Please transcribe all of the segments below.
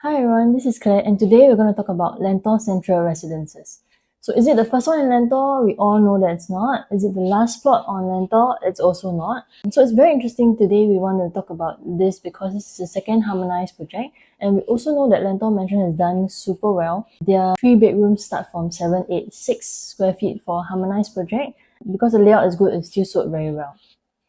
Hi everyone, this is Claire and today we're going to talk about Lentor Central Residences. So is it the first one in Lentor? We all know that it's not. Is it the last plot on Lentor? It's also not. So it's very interesting today we want to talk about this because this is the second Harmonised project, and we also know that Lentor Mansion has done super well. Their 3 bedrooms start from 786 square feet for Harmonised project. Because the layout is good, it's still sold very well.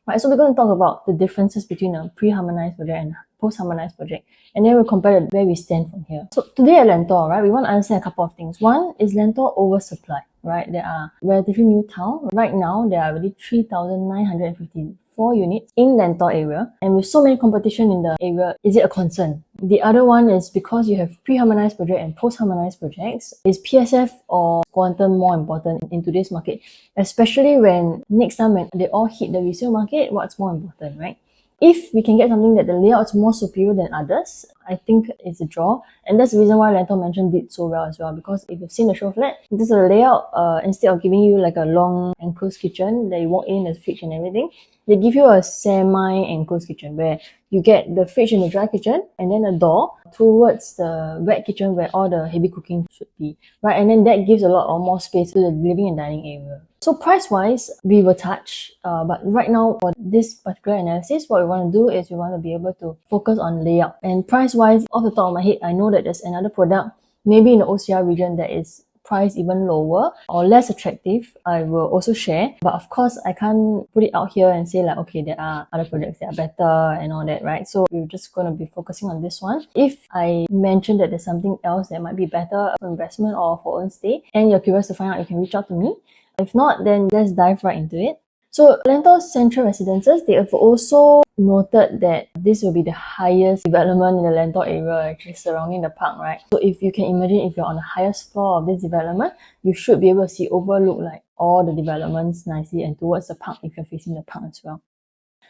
Right, so we're going to talk about the differences between a pre-harmonized project and post-harmonized project, and then we'll compare where we stand from here. So today at Lentor, right, we want to understand a couple of things. One is Lentor oversupply, right? There are relatively new town. Right now, there are already 3,954 units in Lentor area, and with so many competition in the area, is it a concern? The other one is because you have pre-harmonized project and post-harmonized projects, is PSF or quantum more important in today's market? Especially when next time when they all hit the resale market, what's more important, right? If we can get something that the layout is more superior than others, I think it's a draw. And that's the reason why Lentor Mansion did so well as well. Because if you've seen the show flat, this is a layout, instead of giving you like a long enclosed kitchen that you walk in, there's fridge and everything, they give you a semi-enclosed kitchen where you get the fridge in the dry kitchen and then a door towards the wet kitchen where all the heavy cooking should be, right? And then that gives a lot of more space to the living and dining area. So price-wise, we will touch, but right now for this particular analysis, what we want to do is we want to be able to focus on layout. And price-wise, off the top of my head, I know that there's another product, maybe in the OCR region, that is priced even lower or less attractive. I will also share, but of course I can't put it out here and say like, okay, there are other products that are better and all that, right? So we're just going to be focusing on this one. If I mention that there's something else that might be better for investment or for own stay and you're curious to find out, you can reach out to me. If not, then let's dive right into it. So Lentor Central Residences, they have also noted that this will be the highest development in the Lentor area actually surrounding the park, right? So if you can imagine, if you're on the highest floor of this development, you should be able to see overlook like all the developments nicely and towards the park if you're facing the park as well.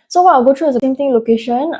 So what I'll go through is the same thing location,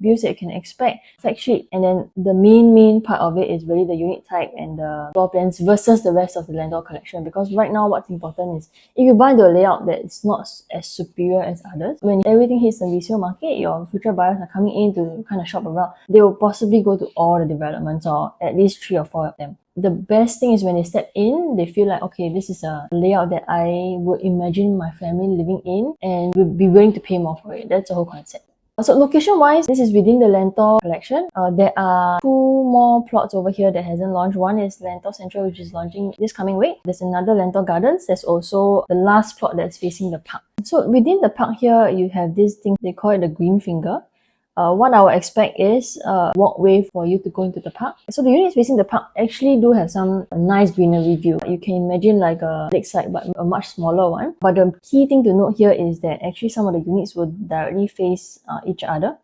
views that you can expect, fact sheet, and then the main part of it is really the unit type and the floor plans versus the rest of the Lentor collection. Because right now what's important is if you buy the layout that is not as superior as others, when everything hits the resale market, your future buyers are coming in to kind of shop around, they will possibly go to all the developments or at least 3 or 4 of them. The best thing is when they step in, they feel like, okay, this is a layout that I would imagine my family living in and would be willing to pay more for it. That's the whole concept. So location-wise, this is within the Lentor collection. There are 2 more plots over here that hasn't launched. One is Lentor Central, which is launching this coming week. There's another Lentor Gardens. There's also the last plot that's facing the park. So within the park here, you have this thing, they call it the green finger. What I would expect is a walkway for you to go into the park. So the units facing the park actually do have some nice greenery view. You can imagine like a lakeside but a much smaller one. But the key thing to note here is that actually some of the units will directly face each other,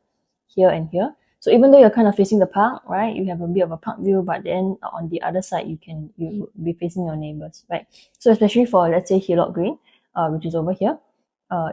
here and here. So even though you're kind of facing the park, right, you have a bit of a park view, but then on the other side you be facing your neighbors, right? So especially for, let's say, Hillock Green, which is over here.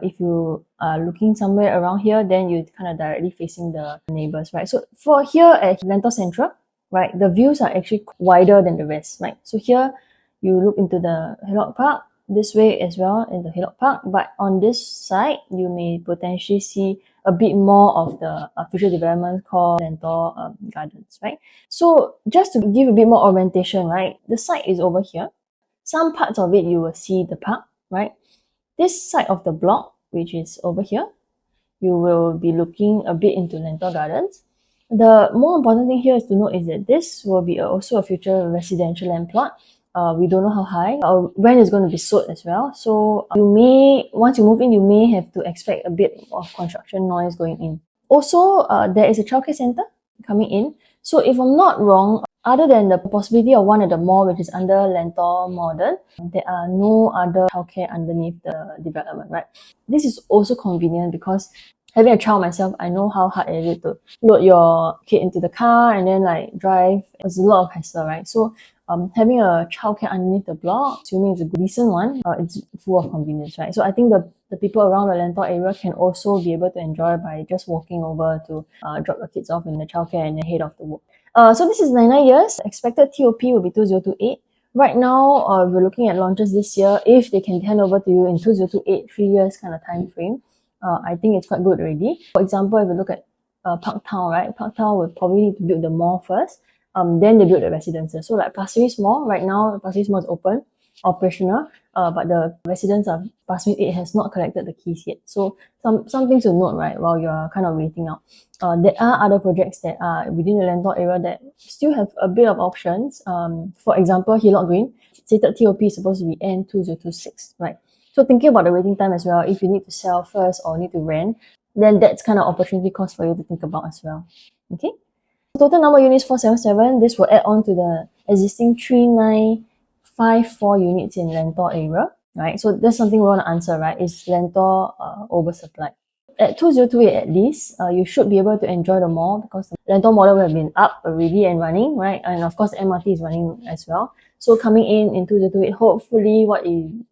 If you are looking somewhere around here, then you're kind of directly facing the neighbors, right? So for here at Lentor Central, right, the views are actually wider than the rest, right? So here you look into the Hillock Park, this way as well in the Hillock Park, but on this side, you may potentially see a bit more of the future development called Lentor Gardens, right? So just to give a bit more orientation, right, the site is over here. Some parts of it you will see the park, right? This side of the block, which is over here, you will be looking a bit into Lentor Gardens. The more important thing here is to note is that this will be also a future residential land plot. We don't know how high or when it's going to be sold as well. So you may, once you move in, you may have to expect a bit of construction noise going in. Also, there is a childcare center coming in. So if I'm not wrong, other than the possibility of one at the mall, which is under Lentor Modern, there are no other childcare underneath the development, right? This is also convenient because having a child myself, I know how hard it is to load your kid into the car and then like drive. It's a lot of hassle, right? So having a childcare underneath the block, assuming it's a decent one, it's full of convenience, right? So I think the people around the Lentor area can also be able to enjoy by just walking over to drop the kids off in the childcare and then head off to work. So this is 99 years. Expected TOP will be 2028. Right now, we're looking at launches this year. If they can hand over to you in 2028, 3 years kind of time frame, I think it's quite good already. For example, if you look at Park Town, right? Park Town will probably need to build the mall first. then they build the residences. So like Pasir Ris Mall, right now Pasir Ris Mall is open, operational, but the residents of Pasir Ris 8 has not collected the keys yet. So some things to note, right, while you're kind of waiting out. There are other projects that are within the Lentor area that still have a bit of options. For example, Hillock Green, stated TOP is supposed to be end 2026, right? So thinking about the waiting time as well, if you need to sell first or need to rent, then that's kind of opportunity cost for you to think about as well. Okay. Total number of units 477. This will add on to the existing 3954 units in Lentor area, right? So that's something we want to answer, right? Is Lentor oversupplied? At 2028 at least, you should be able to enjoy the mall because the Lentor model will have been up already and running, right? And of course, the MRT is running as well. So coming in 2028, hopefully what you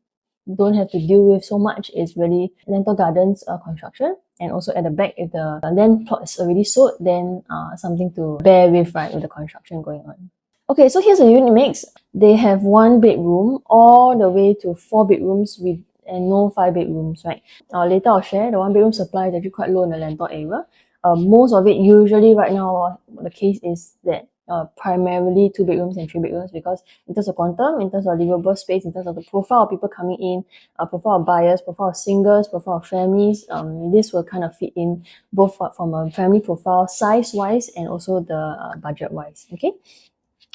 don't have to deal with so much is really Lentor Gardens construction. And also at the back, if the land plot is already sold, then something to bear with, right, with the construction going on. Okay, so here's a unit mix. They have 1 bedroom all the way to 4 bedrooms with and no 5 bedrooms, right? Later I'll share the 1 bedroom supply is actually quite low in the Lentor area. Most of it usually right now the case is that primarily 2 bedrooms and 3 bedrooms because in terms of quantum, in terms of livable space, in terms of the profile of people coming in, profile of buyers, profile of singles, profile of families, this will kind of fit in both from a family profile size-wise and also the budget-wise, okay?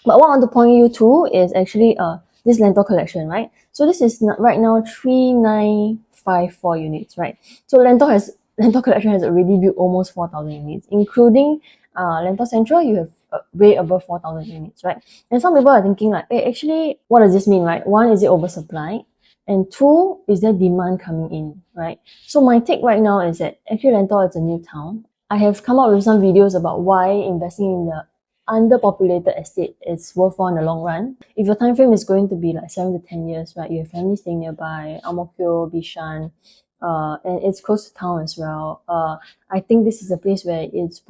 But what I want to point you to is actually this Lentor collection, right? So this is right now 3954 units, right? So Lentor collection has already built almost 4,000 units, including Lentor Central, you have way above 4,000 units, right? And some people are thinking like, hey, actually, what does this mean, right? One, is it oversupplied? And two, is there demand coming in, right? So my take right now is that actually Lentor is a new town. I have come up with some videos about why investing in the underpopulated estate is worthwhile in the long run. If your time frame is going to be like 7 to 10 years, right? You have family staying nearby, Ang Mo Kio, Bishan, and it's close to town as well. I think this is a place where it's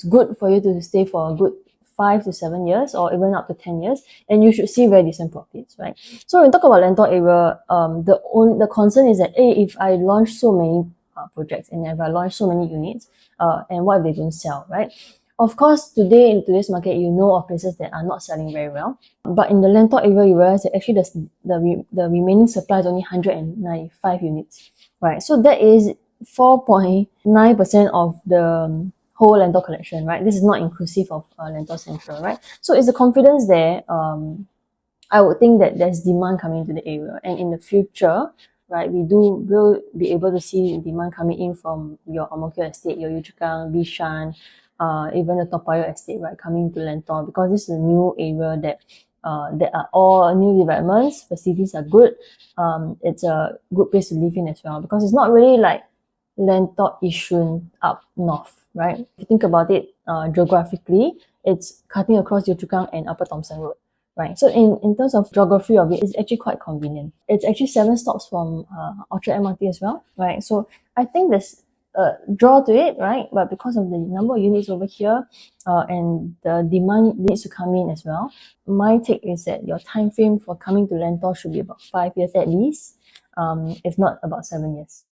good for you to stay for a good 5 to 7 years or even up to 10 years, and you should see very decent profits, right? So when we talk about Lentor area, the concern is that, hey, if I launch so many projects and if I launch so many units, and what if they don't sell, right? Of course, today in today's market, you know of places that are not selling very well. But in the Lentor area, you realize that actually the remaining supply is only 195 units, right? So that is 4.9% of the whole Lentor collection, right? This is not inclusive of Lentor Central, right? So is the confidence there? I would think that there's demand coming into the area, and in the future, right, will be able to see demand coming in from your Ang Mo Kio estate, your Yio Chu Kang, Bishan, even the Toa Payoh estate, right, coming to Lentor, because this is a new area that are all new developments. Facilities are good. It's a good place to live in as well because it's not really like Lentor Yishun up north, right? If you think about it geographically, it's cutting across Yio Chu Kang and Upper Thomson Road, right? So in terms of geography of it, it's actually quite convenient. It's actually 7 stops from Orchard MRT as well, right? So I think there's draw to it, right? But because of the number of units over here and the demand needs to come in as well, my take is that your time frame for coming to Lentor should be about 5 years at least, if not about 7 years.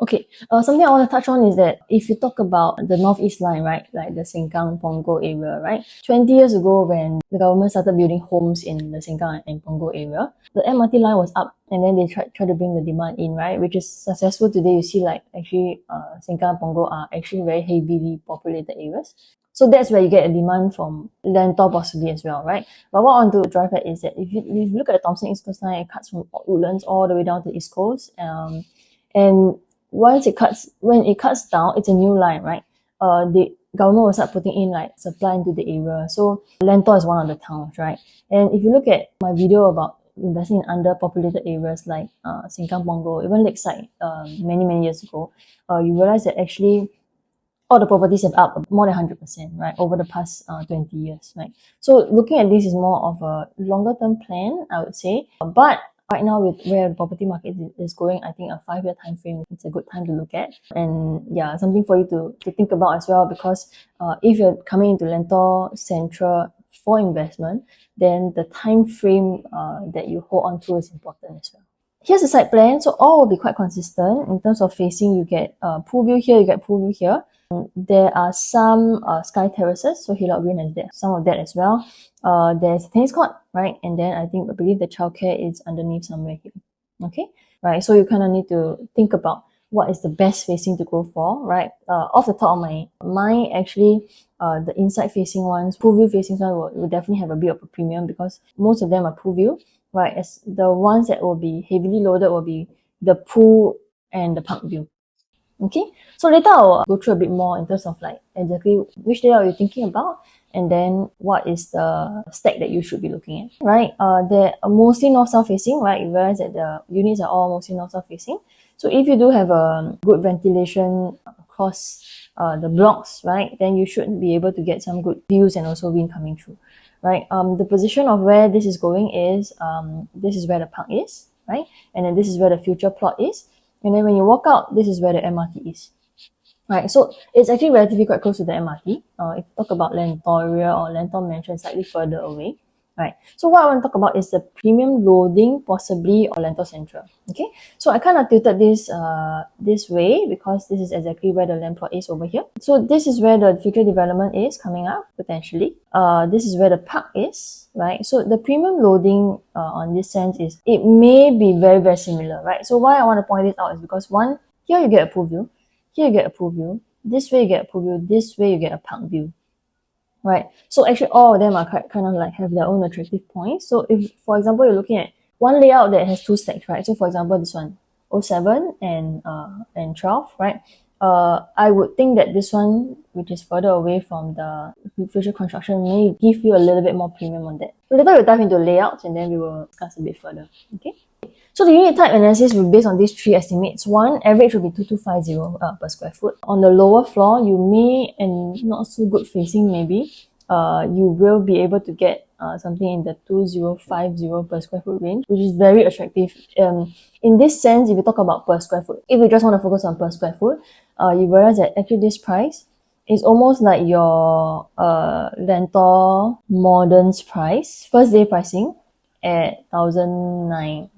Okay, something I want to touch on is that if you talk about the northeast line, right, like the Sengkang Punggol area, right, 20 years ago when the government started building homes in the Sengkang and Punggol area, the MRT line was up and then they tried to bring the demand in, right, which is successful today. You see like actually Sengkang and Punggol are actually very heavily populated areas. So that's where you get a demand from Lentor possibly as well, right? But what I want to drive at is that if you look at the Thomson East Coast line, it cuts from Woodlands all the way down to the East Coast. And when it cuts down, it's a new line, right? The government will start putting in like supply into the area. So Lentor is one of the towns, right? And if you look at my video about investing in underpopulated areas like Sengkang, Punggol, even Lakeside, many years ago, you realize that actually all the properties have up more than 100%, right, over the past 20 years, right? So looking at this is more of a longer term plan, I would say. But right now, with where the property market is going, I think a 5-year time frame is a good time to look at. And yeah, something for you to think about as well, because if you're coming into Lentor Central for investment, then the time frame that you hold on to is important as well. Here's the site plan. So all will be quite consistent in terms of facing. You get pool view here, you get pool view here. There are some sky terraces, so Hillock Green has some of that as well. There's a tennis court, right? And then I believe the childcare is underneath somewhere here. Okay, right? So you kind of need to think about what is the best facing to go for, right? Off the top of my mind, actually, the inside facing ones, pool view facing ones will definitely have a bit of a premium because most of them are pool view, right? As the ones that will be heavily loaded will be the pool and the park view. Okay, so later I'll go through a bit more in terms of like exactly which layout you're thinking about and then what is the stack that you should be looking at, right? They're mostly north-south facing, right? You realize that the units are all mostly north-south facing. So if you do have a good ventilation across the blocks, right, then you should be able to get some good views and also wind coming through, right? The position of where this is going is this is where the park is, right? And then this is where the future plot is. And then when you walk out, this is where the MRT is. Right, so it's actually relatively quite close to the MRT. If you talk about Lentoria or Lentor Mansion, slightly further away. Right, so what I want to talk about is the premium loading, possibly, or Lentor Central. Okay, so I kind of tilted this this way because this is exactly where the land plot is over here. So this is where the future development is coming up potentially. This is where the park is, right? So the premium loading on this sense is it may be very, very similar, right? So why I want to point this out is because one, here you get a pool view, here you get a pool view, this way you get a pool view, this way you get a park view. Right, so actually all of them are kind of like have their own attractive points. So if, for example, you're looking at one layout that has two stacks, right? So for example, this one, 07 and 12, right? I would think that this one, which is further away from the future construction, may give you a little bit more premium on that. So later we'll dive into layouts and then we will discuss a bit further, okay? So the unit type analysis will be based on these three estimates. One, average will be 2250 per square foot. On the lower floor, you may, and not so good facing maybe, you will be able to get something in the 2050 per square foot range, which is very attractive. In this sense, if you talk about per square foot, if you just want to focus on per square foot, you realize that actually this price is almost like your Lentor Modern's price, first day pricing at 1009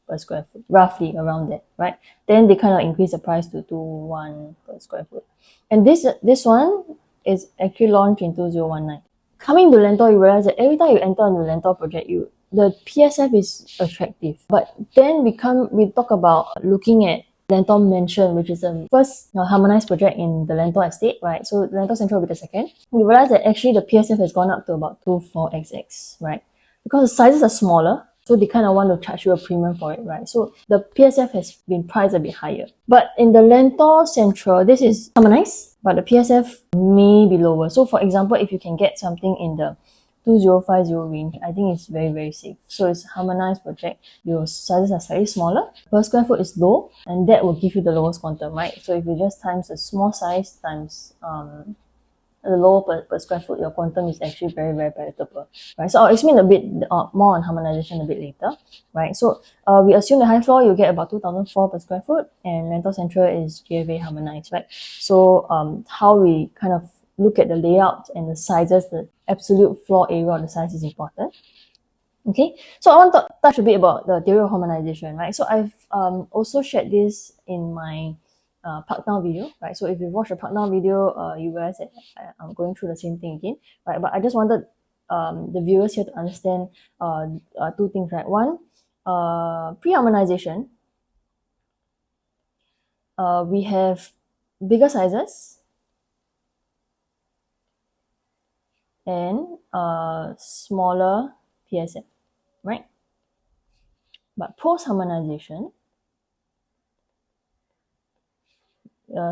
per square foot, roughly around that, right? Then they kind of increase the price to 21 per square foot. And this one is actually launched in 2019. Coming to Lentor, you realize that every time you enter on the Lentor project, the PSF is attractive. But then we talk about looking at Lentor Mansion, which is the first harmonized project in the Lentor estate, right? So Lentor Central will be the second. You realize that actually the PSF has gone up to about 24xx, right? Because the sizes are smaller, so they kind of want to charge you a premium for it, right? So the PSF has been priced a bit higher. But in the Lentor Central, this is harmonized, but the PSF may be lower. So for example, if you can get something in the 2050 range, I think it's very, very safe. So it's a harmonized project. Your sizes are slightly smaller. Per square foot is low, and that will give you the lowest quantum, right? So if you just times the small size times the lower per square foot, your quantum is actually very, very palatable, right? So I'll explain a bit more on harmonization a bit later, right? So we assume the high floor, you get about 2004 per square foot, and Lentor Central is GFA harmonized, right? So how we kind of look at the layout and the sizes, the absolute floor area of the size is important. Okay, so I want to touch a bit about the theory of harmonization, right? So I've also shared this in my Park Down video, right? So if you watch the Park Down video, you realize that I'm going through the same thing again, right? But I just wanted the viewers here to understand two things, right? One, pre-harmonization, we have bigger sizes and smaller PSF, right? But post-harmonization,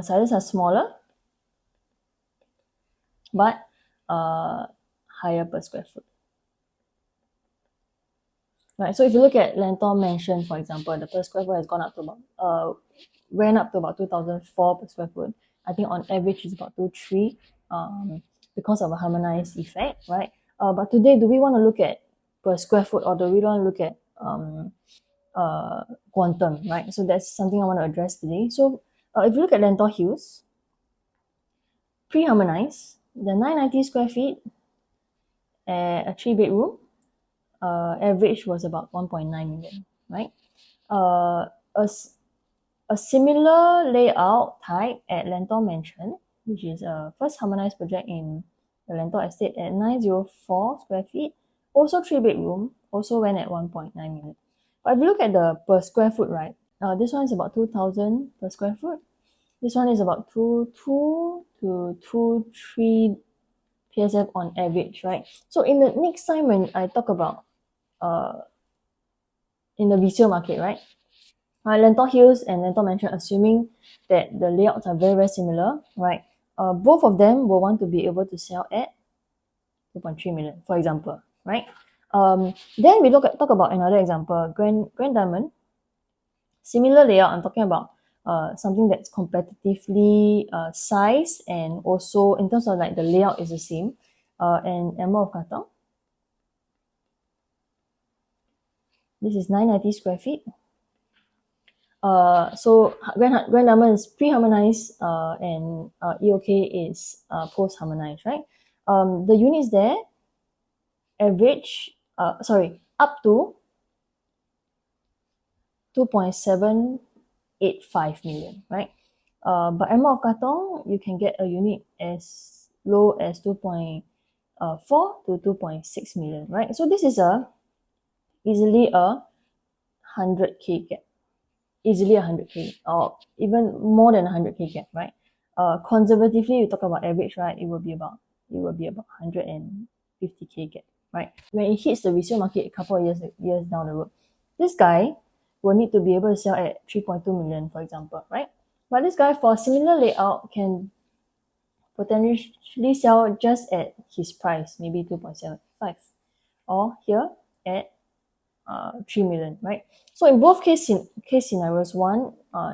sizes are smaller, but higher per square foot. Right, so if you look at Lentor Mansion, for example, the per square foot has gone up to about, went up to about 2004 per square foot. I think on average it's about 23 because of a harmonized effect, right? But today, do we want to look at per square foot or do we want to look at quantum, right? So that's something I want to address today. So if you look at Lentor Hills, pre-harmonized, the 990 square feet, a 3-bedroom, average was about 1.9 million, right? A similar layout type at Lentor Mansion which is a first harmonized project in the Lentor estate at 904 square feet, also 3-bedroom, also went at 1.9 million. But if you look at the per square foot, right, this one is about 2,000 per square foot. This one is about 2 to 2.3 PSF on average, right? So in the next time when I talk about in the resale market, right? Lentor Hills and Lentor Mansion, assuming that the layouts are very, very similar, right? Both of them will want to be able to sell at 2.3 million, for example, right? Then we talk about another example, Grand Diamond. Similar layout, I'm talking about something that's competitively sized, and also in terms of like the layout is the same. And Emerald of Katong. This is 990 square feet. So Grand Diamond is pre-harmonized and EOK is post-harmonized, right? The units there average, up to 2.785 million, right? But Emerald of Katong, you can get a unit as low as 2.4 to 2.6 million, right? So this is easily a 100K gap. Easily 100K or even more than 100K gap, right? Conservatively, you talk about average, right? It will be about 150K gap, right? When it hits the resale market a couple of years down the road, this guy will need to be able to sell at 3.2 million, for example, right? But this guy for a similar layout can potentially sell just at his price, maybe 2.75, or here at 3 million, right? So in both case scenarios, one,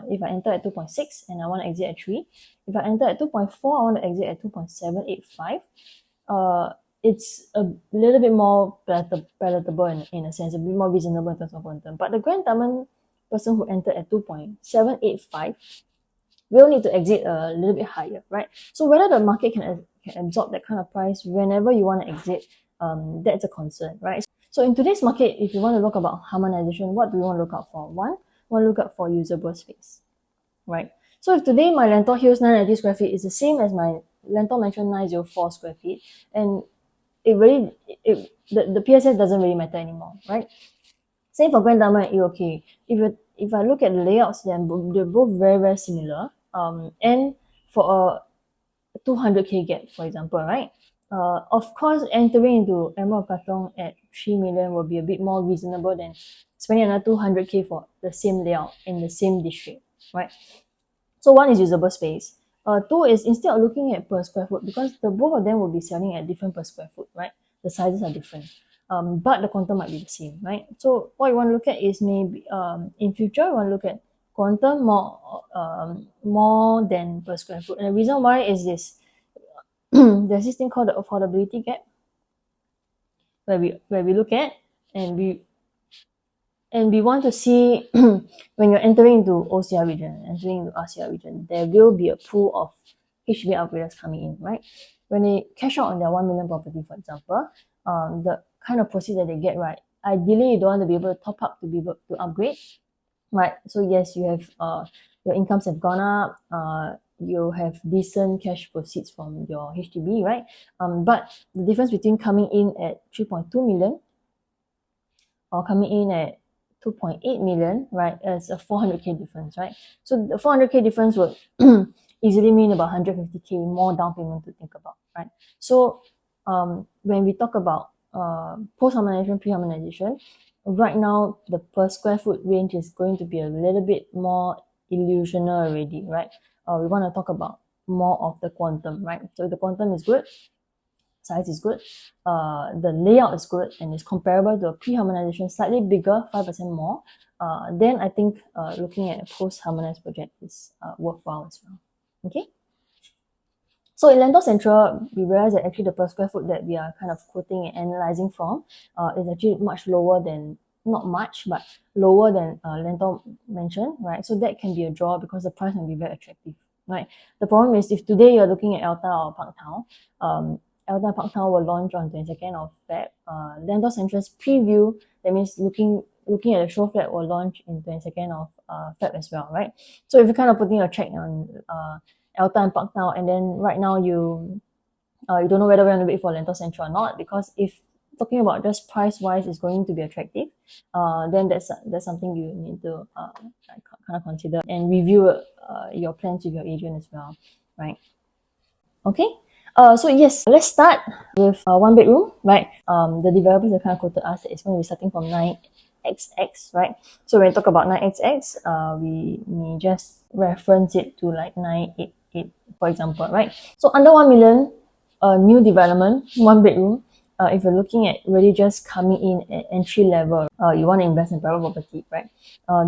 if I enter at 2.6 and I want to exit at 3, if I enter at 2.4, I want to exit at 2.785, it's a little bit more palatable in a sense, a bit more reasonable in terms of quantum. But the Grand Diamond person who entered at 2.785 will need to exit a little bit higher, right? So whether the market can absorb that kind of price whenever you want to exit, that's a concern, right? So in today's market, if you want to look about harmonization, what do you want to look out for? One, you want to look out for usable space, right? So if today my Lentor Hills 990 square feet is the same as my Lentor Mansion 904 square feet, and the PSF doesn't really matter anymore, right? Same for Grand Diamond and EOK. If I look at the layouts, then they're both very, very similar. And for a 200K gap, for example, right? Of course, entering into Emerald of Katong at 3 million will be a bit more reasonable than spending another 200K for the same layout in the same district, right? So one is usable space. Two is instead of looking at per square foot, because the both of them will be selling at different per square foot, right? The sizes are different. But the quantum might be the same, right? So what you want to look at is maybe in future, you want to look at quantum more than per square foot. And the reason why is this. There's this thing called the affordability gap, where we look at and we want to see when you're entering into OCR region, entering into RCR region, there will be a pool of HDB upgraders coming in, right? When they cash out on their 1 million property, for example, the kind of proceeds that they get, right? Ideally, you don't want to be able to top up to be able to upgrade, right? So yes, you have your incomes have gone up, you have decent cash proceeds from your HDB, right? But the difference between coming in at 3.2 million or coming in at 2.8 million, right, is a 400K difference, right? So the 400K difference would easily mean about 150K more down payment to think about, right? So when we talk about post-harmonization, pre-harmonization, right now the per square foot range is going to be a little bit more illusional already, right? We want to talk about more of the quantum, right? So the quantum is good, size is good, the layout is good, and is comparable to a pre-harmonization, slightly bigger, 5% more, then I think looking at a post-harmonized project is worthwhile as well. Okay? So in Lentor Central, we realize that actually the per square foot that we are kind of quoting and analyzing from is actually much lower than, not much, but lower than Lentor Mansion, right? So that can be a draw because the price can be very attractive, right? The problem is if today you're looking at Alta or Parktown, Alta Parktown will launch on 22nd of Feb. Lentor Central's preview, that means looking at the show flat, will launch in 22nd of Feb as well, right? So if you're kind of putting a check on Alta and Parktown, and then right now you don't know whether we're going to wait for Lentor Central or not, because if talking about just price wise is going to be attractive, then that's something you need to kind of consider and review your plans with your agent as well, right? Okay. So yes, let's start with one bedroom, right? The developers have kind of quoted us that it's going to be starting from 9XX, right? So when we talk about 9XX, we may just reference it to like 988, for example, right? So under 1 million, new development, one bedroom, if you're looking at really just coming in at entry level, you want to invest in private property, right?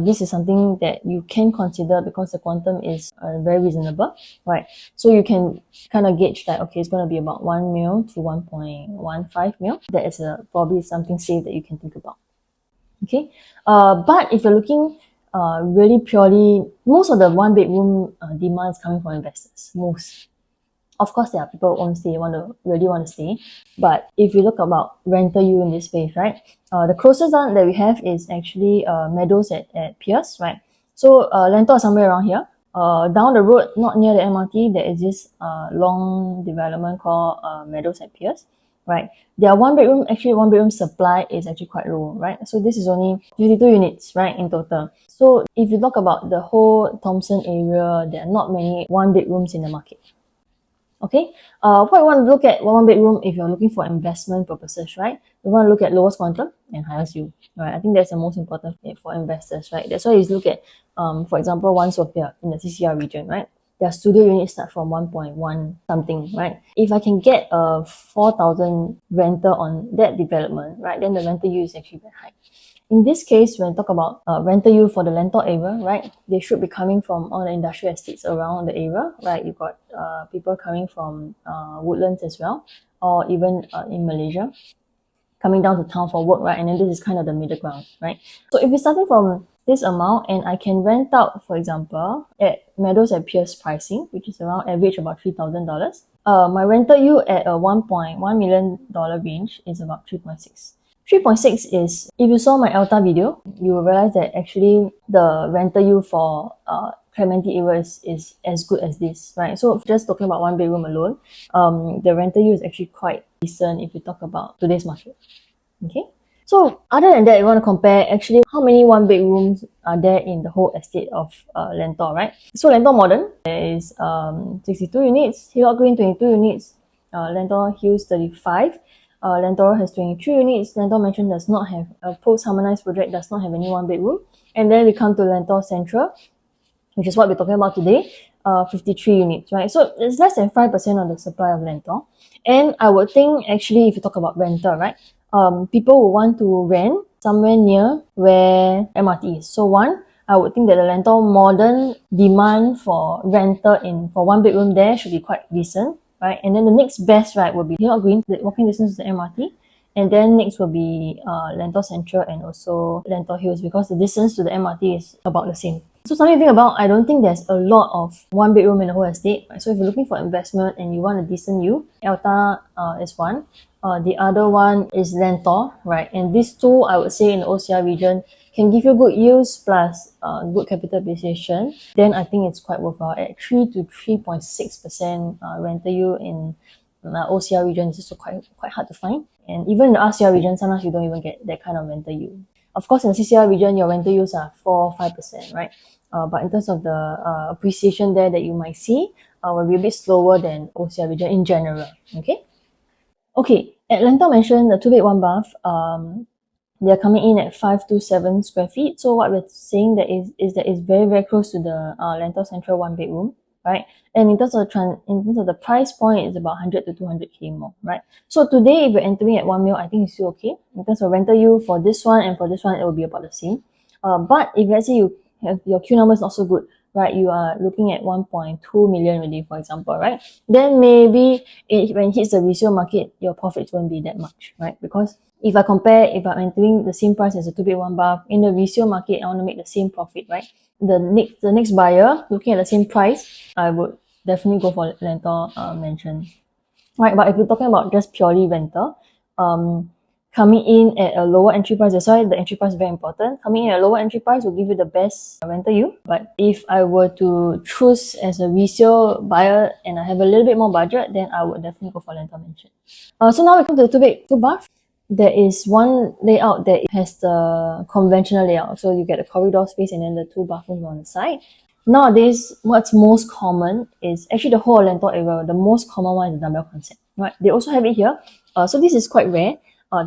This is something that you can consider because the quantum is very reasonable, right? So you can kind of gauge that, okay, it's going to be about 1 mil to 1.15 mil. That is probably something safe that you can think about. Okay, but if you're looking really purely, most of the one bedroom demand is coming from investors. Most. Of course, there are people who really want to stay. But if you look about renter you in this space, right? The closest one that we have is actually Meadows at Pierce, right? So Lentor is somewhere around here. Down the road, not near the MRT, there is this long development called Meadows at Pierce, right? Their one bedroom supply is actually quite low, right? So this is only 52 units, right, in total. So if you talk about the whole Thomson area, there are not many one bedrooms in the market. Okay, what you want to look at one bedroom if you're looking for investment purposes, right? You want to look at lowest quantum and highest yield, right? I think that's the most important for investors, right? That's why you look at, for example, One Sophia in the CCR region, right? Their studio units start from 1.1 something, right? If I can get a 4,000 renter on that development, right, then the rental yield is actually very high. In this case, when I talk about rental yield for the Lentor area, right, they should be coming from all the industrial estates around the area, right? You've got people coming from Woodlands as well, or even in Malaysia, coming down to town for work, right? And then this is kind of the middle ground, right? So if you're starting from this amount and I can rent out, for example, at Meadows at Pierce pricing, which is around average about $3,000, my rental yield at a $1.1 million range is about 3.6. 3.6 is, if you saw my Alta video, you will realize that actually the rental yield for Clement area is as good as this, right? So just talking about one bedroom alone, the rental yield is actually quite decent if you talk about today's market. Okay. So other than that, you want to compare actually how many one bedrooms are there in the whole estate of Lentor, right? So Lentor Modern, there is 62 units, Hillock Green 22 units, Lentor Hills 35. Lentor has 23 units. Lentor Mansion does not have a post-harmonized project, does not have any one bedroom. And then we come to Lentor Central, which is what we're talking about today, 53 units, right? So it's less than 5% of the supply of Lentor. And I would think actually if you talk about rental, right, people will want to rent somewhere near where MRT is. So one, I would think that the Lentor Modern demand for rental for one bedroom there should be quite decent, right? And then the next best, right, will be Hillock Green, the walking distance to the MRT. And then next will be Lentor Central and also Lentor Hills, because the distance to the MRT is about the same. So something to think about, I don't think there's a lot of one bedroom in the whole estate, right? So if you're looking for investment and you want a decent yield, Alta is one. The other one is Lentor, right? And these two, I would say in the OCR region, can give you good yields plus good capital appreciation. Then I think it's quite worthwhile. At 3 to 3.6% rental yield in OCR region is also quite hard to find. And even in the RCR region, sometimes you don't even get that kind of rental yield. Of course, in the CCR region, your rental yields are 4-5%, right? But in terms of the appreciation there that you might see, will be a bit slower than OCR region in general. Okay. Okay, at Lentor Mansion, the 2-bed 1-bath, they're coming in at 527 square feet. So what we're saying that is that it's very, very close to the Lentor Central 1-bedroom, right? And in terms of the price point, it's about 100 to 200k more, right? So today, if you're entering at 1 mil, I think it's still okay. In terms of rental yield for this one and for this one, it will be about the same. But if let's say you have your Q number is not so good, right? You are looking at 1.2 million already, for example, right? Then maybe when it hits the resale market, your profits won't be that much, right? Because if I'm entering the same price as a 2-bed 1-bath in the resale market, I want to make the same profit, right? The next buyer looking at the same price, I would definitely go for Lentor Mansion, right? But if you're talking about just purely rental, coming in at a lower entry price. That's why the entry price is very important. Coming in at a lower entry price will give you the best rental yield. But if I were to choose as a resale buyer and I have a little bit more budget, then I would definitely go for Lentor Mansion. So now we come to the 2 bed, 2 bath. There is one layout that has the conventional layout. So you get a corridor space and then the 2 bathrooms on the side. Nowadays, what's most common is actually the whole Lentor area. The most common one is the dumbbell concept. Right? They also have it here. So this is quite rare.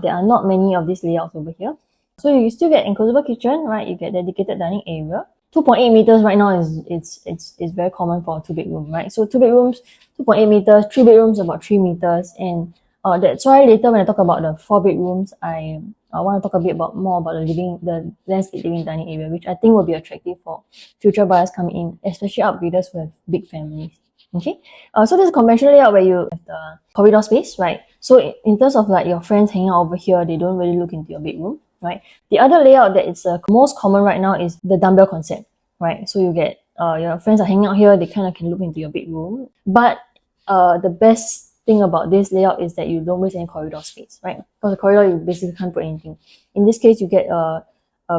There are not many of these layouts over here. So you still get enclosable kitchen, right? You get dedicated dining area. 2.8 meters right now is very common for a 2 bedroom, right? So 2 bedrooms, 2.8 meters, 3 bedrooms about 3 meters, and that's why later when I talk about the 4 bedrooms, I want to talk a bit more about the landscape living dining area, which I think will be attractive for future buyers coming in, especially upgraders who have big families. Okay, so this is a conventional layout where you have the corridor space, right? So in terms of like your friends hanging out over here, they don't really look into your bedroom, right? The other layout that is most common right now is the dumbbell concept, right? So you get your friends are hanging out here, they kind of can look into your bedroom. But the best thing about this layout is that you don't waste any corridor space, right? Because the corridor you basically can't put anything. In this case, you get a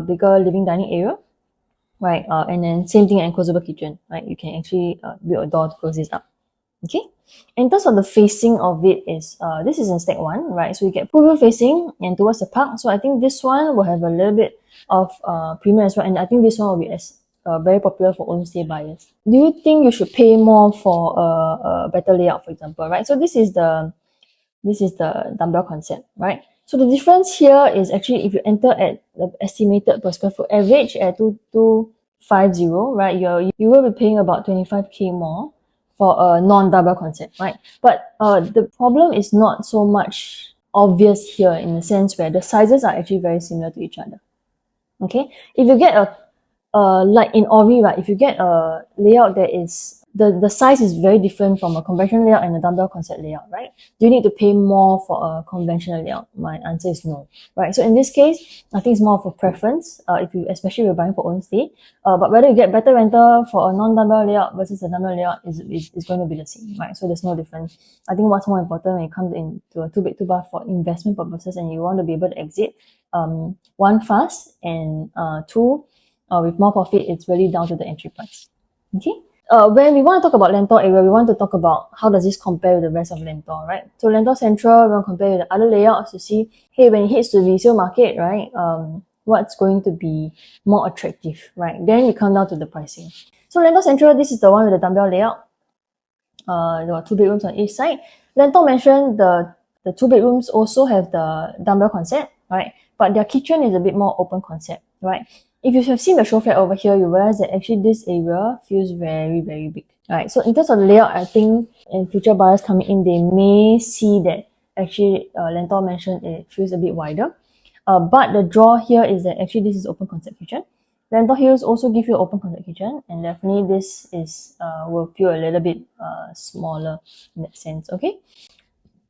bigger living dining area, right? And then same thing, enclosable kitchen, right? You can actually build a door to close this up. Okay. In terms of the facing of it is, this is in step 1, right? So you get pool view facing and towards the park. So I think this one will have a little bit of premium as well. And I think this one will be very popular for own stay buyers. Do you think you should pay more for a better layout, for example, right? So this is the dumbbell concept, right? So the difference here is actually if you enter at the estimated per square foot average at 2250, right? You will be paying about 25k more for a non-double concept, right? But the problem is not so much obvious here in the sense where the sizes are actually very similar to each other. Okay, if you get like in Ori, right? If you get a layout that is the size is very different from a conventional layout and a dumbbell concept layout, right? Do you need to pay more for a conventional layout? My answer is no, right? So in this case, I think it's more of a preference, especially if you're buying for own stay. But whether you get better rental for a non-dumbbell layout versus a dumbbell layout is going to be the same, right? So there's no difference. I think what's more important when it comes into a 2 bed 2 bath for investment purposes and you want to be able to exit, 1, fast, and 2, with more profit, it's really down to the entry price. Okay. When we want to talk about Lentor area, we want to talk about how does this compare with the rest of Lentor, right? So Lentor Central, we want to compare with the other layouts to see, hey, when it hits the resale market, right, what's going to be more attractive, right? Then we come down to the pricing. So Lentor Central, this is the one with the dumbbell layout. There are 2 bedrooms on each side. Lentor mentioned the 2 bedrooms also have the dumbbell concept, right? But their kitchen is a bit more open concept, right? If you have seen the show flat over here, you realize that actually this area feels very, very big. Right. So in terms of the layout, I think in future buyers coming in, they may see that actually Lentor mentioned it feels a bit wider. But the draw here is that actually this is open concept kitchen. Lentor Hills also give you open concept kitchen, and definitely this is will feel a little bit smaller in that sense. Okay.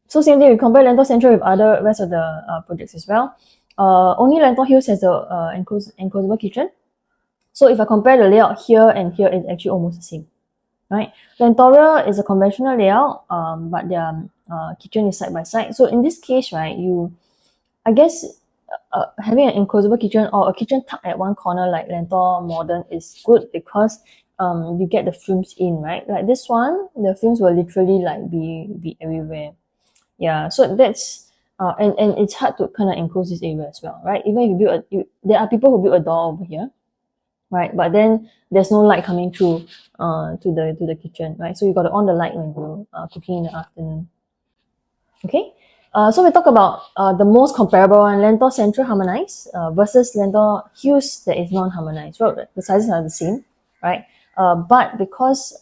So same thing, we compare Lentor Central with other rest of the projects as well. Only Lentor Hills has a enclosable kitchen. So if I compare the layout here and here, it's actually almost the same, right? Lentoria is a conventional layout, but their kitchen is side by side. So in this case, right, I guess having an enclosable kitchen or a kitchen tucked at one corner like Lentor Modern is good because you get the fumes in, right? Like this one, the fumes will literally like be everywhere. Yeah, so that's and it's hard to kind of enclose this area as well, right? Even if you build there are people who build a door over here, right? But then there's no light coming through to the kitchen, right? So you got to on the light when you're cooking in the afternoon. Okay. So we talk about the most comparable one, Lentor Central Harmonized versus Lentor Hills that is non-harmonized. So the sizes are the same, right? But because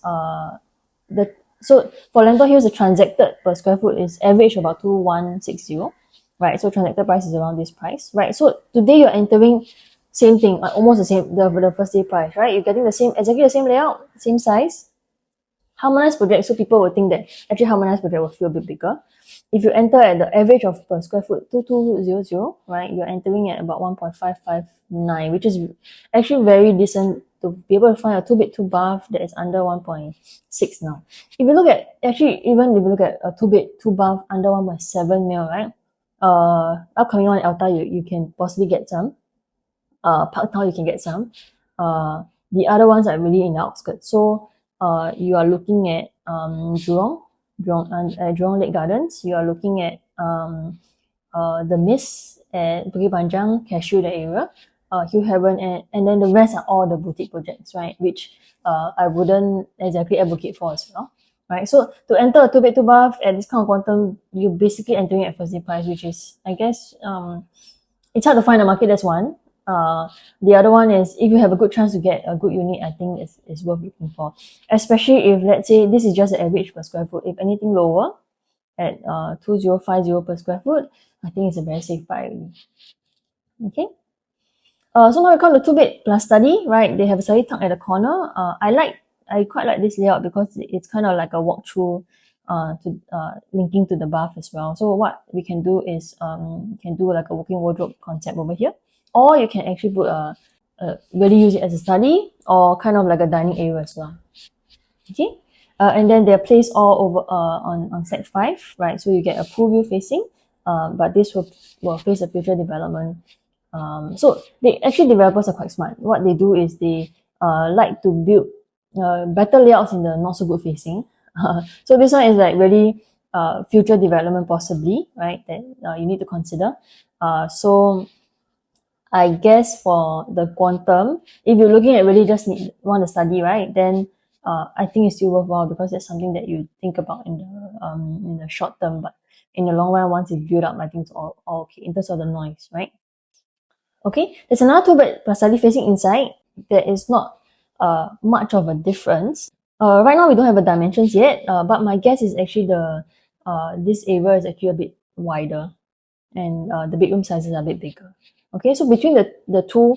so for Lentor Hills, the transacted per square foot is average about 2160, right? So transacted price is around this price, right? So today you're entering same thing, almost the same, the first day price, right? You're getting exactly the same layout, same size. Harmonized project, so people will think that actually harmonized project will feel a bit bigger. If you enter at the average of per square foot 2200, right, you're entering at about 1.559, which is actually very decent to be able to find a 2 bed 2 bath that is under 1.6 now. If you look at a 2 bed 2 bath under 1.7 mil, right, upcoming one, Alta, you can possibly get some. Park Town, you can get some. The other ones are really in the outskirts. So you are looking at Jurong Lake Gardens. You are looking at the Mist at Bukit Panjang, Cashew, the area, Hugh Heaven, and then the rest are all the boutique projects, right? Which I wouldn't exactly advocate for as well, right? So to enter a 2-bed 2-bath at this kind of quantum, you're basically entering at first day price, which is, I guess, it's hard to find a market. That's one. The other one is if you have a good chance to get a good unit, I think it's worth looking for. Especially if, let's say, this is just the average per square foot. If anything lower at 2050 per square foot, I think it's a very safe buy. Okay. So now we come to 2-bed plus study, right? They have a study tucked at the corner. I quite like this layout because it's kind of like a walkthrough linking to the bath as well. So what we can do is you can do like a walk-in wardrobe concept over here, or you can actually put really use it as a study or kind of like a dining area as well. Okay, and then they're placed all over on set 5, right? So you get a pool view facing, but this will face a future development. So developers are quite smart. What they do is they like to build better layouts in the not so good facing. So this one is like really future development possibly, right? That you need to consider. So I guess for the quantum, if you're looking at really just want to study, right, then I think it's still worthwhile because that's something that you think about in the short term, but in the long run, once it's built up, I think it's all okay in terms of the noise, right? Okay, there's another 2-bed plus study facing inside. There is not much of a difference. Right now we don't have a dimensions yet, but my guess is actually this area is actually a bit wider, and the bedroom sizes are a bit bigger. Okay, so between the two,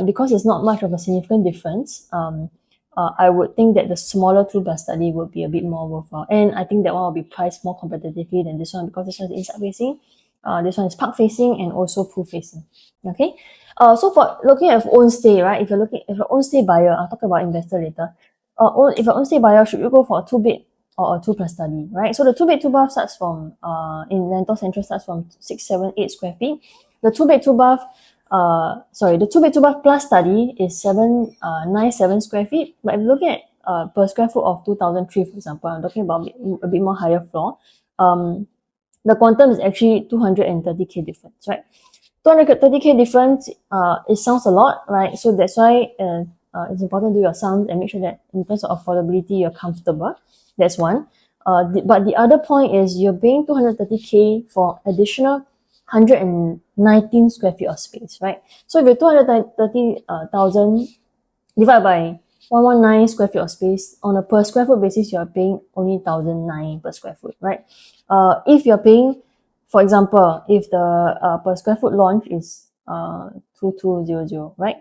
because there's not much of a significant difference, I would think that the smaller 2-bed study would be a bit more worthwhile, and I think that one will be priced more competitively than this one because this one is inside facing. This one is park facing and also pool facing. Okay. So for looking at own stay, right? If you're own stay buyer, I'll talk about investor later. If you're own stay buyer, should you go for a 2-bed or a 2+ study, right? So the 2-bed 2-bath starts from in Lentor Central starts from 6, 7, 8 square feet. The 2-bed 2-bath, the 2-bed 2-bath plus study is 9, 7 square feet. But if you're looking at per square foot of 2003, for example, I'm talking about a bit more higher floor. The quantum is actually 230k difference, right? 230k difference, it sounds a lot, right? So that's why it's important to do your sums and make sure that in terms of affordability, you're comfortable. That's one. But the other point is you're paying 230k for additional 119 square feet of space, right? So if you're 230,000 divided by 119 square feet of space, on a per square foot basis, you're paying only 1,009 per square foot, right? If you're paying, for example, if the per square foot launch is 2200, right,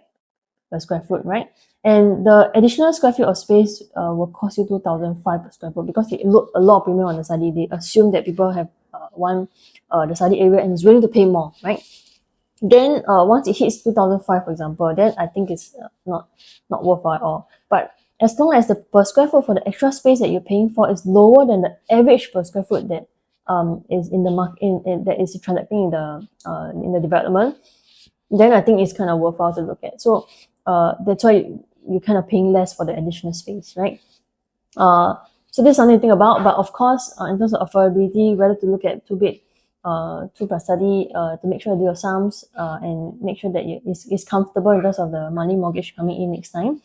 per square foot, right, and the additional square feet of space will cost you 2,005 per square foot because they look a lot of premium on the study. They assume that people have want the study area and is willing to pay more, right? Then once it hits 2005, for example, then I think it's not worthwhile at all. But as long as the per square foot for the extra space that you're paying for is lower than the average per square foot that is in the market that is transacting in the development, then I think it's kind of worthwhile to look at. So that's why you're kind of paying less for the additional space, right? So this is something to think about. But of course, in terms of affordability, whether to look at 2-bed 2+ study to make sure you do your sums and make sure that it's comfortable in terms of the monthly mortgage coming in next time,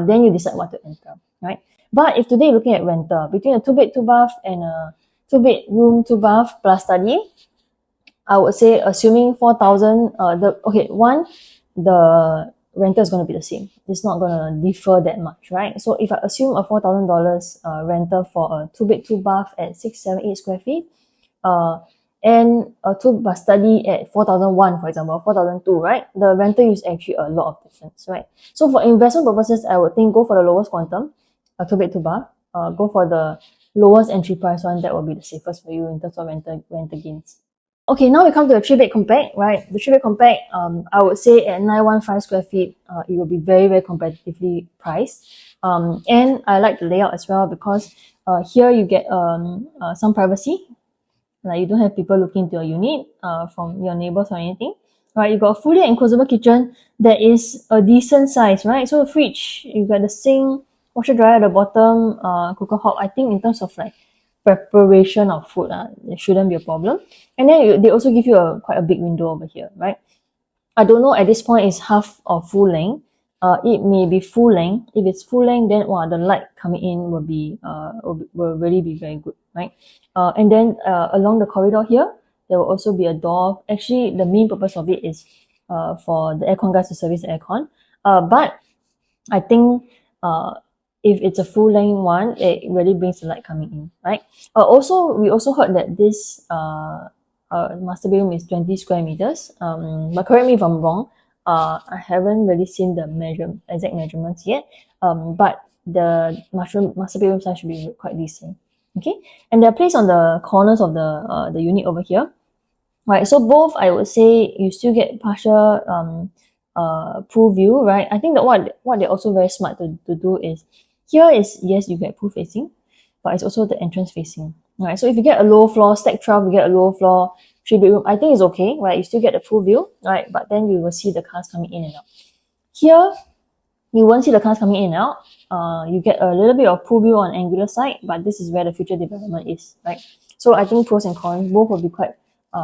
then you decide what to enter, right? But if today you're looking at rental, between a 2-bed 2-bath and a 2-bedroom 2-bath plus study, I would say assuming 4,000, the rental is going to be the same. It's not going to differ that much, right? So if I assume a $4,000 rental for a 2-bed 2-bath at 6, 7, 8 square feet, and a 2+ study at 4,001, for example, 4,002, right? The rental is actually a lot of difference, right? So for investment purposes, I would think go for the lowest quantum, a 2-bed 2-bath. Go for the lowest entry price one. That will be the safest for you in terms of rental gains. Okay, now we come to the 3-bed compact, right? The 3-bed compact, I would say at 915 square feet, it will be very, very competitively priced. And I like the layout as well because here you get some privacy. Like you don't have people looking into your unit from your neighbors or anything. Right, you got a fully enclosable kitchen that is a decent size, right? So the fridge, you got the sink, washer dryer at the bottom, cooker hob. I think in terms of like preparation of food, it shouldn't be a problem. And then they also give you quite a big window over here, right? I don't know at this point is half or full length. It may be full length. If it's full length, then wow, the light coming in will really be very good, right? And then along the corridor here, there will also be a door. Actually, the main purpose of it is for the aircon guys to service the aircon. But I think if it's a full length one, it really brings the light coming in, right? We also heard that this master bedroom is 20 square meters. But correct me if I'm wrong. I haven't really seen the exact measurements yet. But the master bedroom size should be quite decent. Okay, and they're placed on the corners of the unit over here. Right, so both I would say you still get partial pool view, right? I think that what they're also very smart to do is here is yes you get pool facing, but it's also the entrance facing. Right, so if you get a low floor stack 12, you get a low floor 3-bedroom, I think it's okay, right? You still get the pool view, right? But then you will see the cars coming in and out. Here you won't see the cars coming in and out. You get a little bit of pool view on angular side, but this is where the future development is, right? So I think pros and cons both will be quite